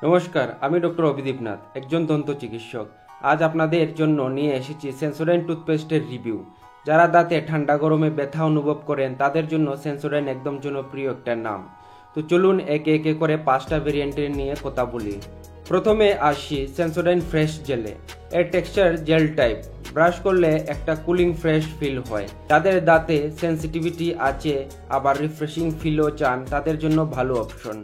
নমস্কার, আমি ডক্টর অভিদীপ নাথ, একজন দন্ত চিকিৎসক। আজ আপনাদের জন্য নিয়ে এসেছি সেন্সোডাইন টুথপেস্টের রিভিউ। যারা দাঁতে ঠান্ডা গরমে ব্যথা অনুভব করেন তাদের জন্য সেন্সোডাইন একদম জনপ্রিয় একটা নাম। তো চলুন একে একে করে 5টা ভেরিয়েন্টের নিয়ে কথা বলি। প্রথমে আসি সেন্সোডাইন ফ্রেশ জেলে। এর টেক্সচার জেল টাইপ, ব্রাশ করলে একটা কুলিং ফ্রেশ ফিল হয়। যাদের দাঁতে সেন্সিটিভিটি আছে আবার রিফ্রেশিং ফিলও চান তাদের জন্য ভালো অপশন।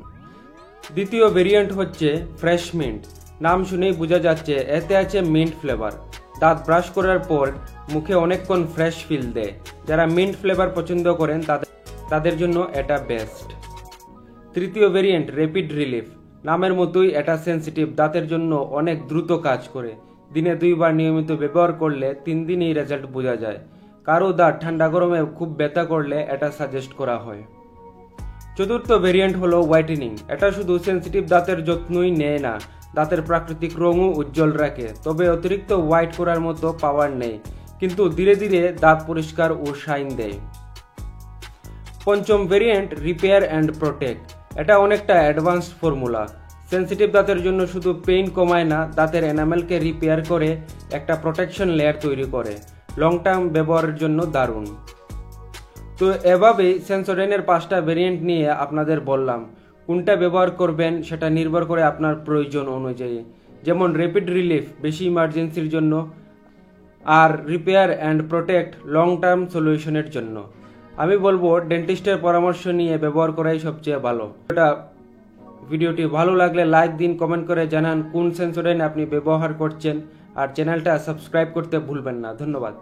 দ্বিতীয় ভেরিয়েন্ট হচ্ছে ফ্রেশ মিন্ট। নাম শুনেই বোঝা যাচ্ছে এতে আছে মিন্ট ফ্লেভার। দাঁত ব্রাশ করার পর মুখে অনেকক্ষণ ফ্রেশ ফিল দেয়। যারা মিন্ট ফ্লেভার পছন্দ করেন তাদের জন্য এটা বেস্ট। তৃতীয় ভেরিয়েন্ট র্যাপিড রিলিফ। নামের মতোই এটা সেন্সিটিভ দাঁতের জন্য অনেক দ্রুত কাজ করে। দিনে 2 বার নিয়মিত ব্যবহার করলে 3 দিনেই রেজাল্ট বোঝা যায়। কারো দাঁত ঠান্ডা গরমে খুব ব্যথা করলে এটা সাজেস্ট করা হয়। চতুর্থ ভেরিয়েন্ট হলো হোয়াইটেনিং। এটা শুধু সেন্সিটিভ দাঁতের যত্নই নেয় না, দাঁতের প্রাকৃতিক রঙও উজ্জ্বল রাখে। তবে অতিরিক্ত হোয়াইট করার মতো পাওয়ার নেই, কিন্তু ধীরে ধীরে দাঁত পরিষ্কার ও শাইন দেয়। পঞ্চম ভেরিয়েন্ট রিপেয়ার অ্যান্ড প্রোটেক্ট। এটা অনেকটা অ্যাডভান্সড ফর্মুলা। সেন্সিটিভ দাঁতের জন্য শুধু পেইন কমায় না, দাঁতের এনামেলকে রিপেয়ার করে একটা প্রোটেকশন লেয়ার তৈরি করে। লং টার্ম ব্যবহারের জন্য দারুণ। তো এভাবেই সেন্সোডাইনের 5টা ভেরিয়েন্ট নিয়ে আপনাদের বললাম। কোনটা ব্যবহার করবেন সেটা নির্ভর করে আপনার প্রয়োজন অনুযায়ী। যেমন র্যাপিড রিলিফ বেশি ইমার্জেন্সির জন্য, আর repair and protect long term সলিউশনের জন্য। আমি বলবো ডেন্টিস্টের পরামর্শ নিয়ে ব্যবহার করাই সবচেয়ে ভালো। ভিডিওটি ভালো লাগলে লাইক দিন, কমেন্ট করে জানান কোন সেন্সোডাইন আপনি ব্যবহার করছেন, আর চ্যানেলটা সাবস্ক্রাইব করতে ভুলবেন না। ধন্যবাদ।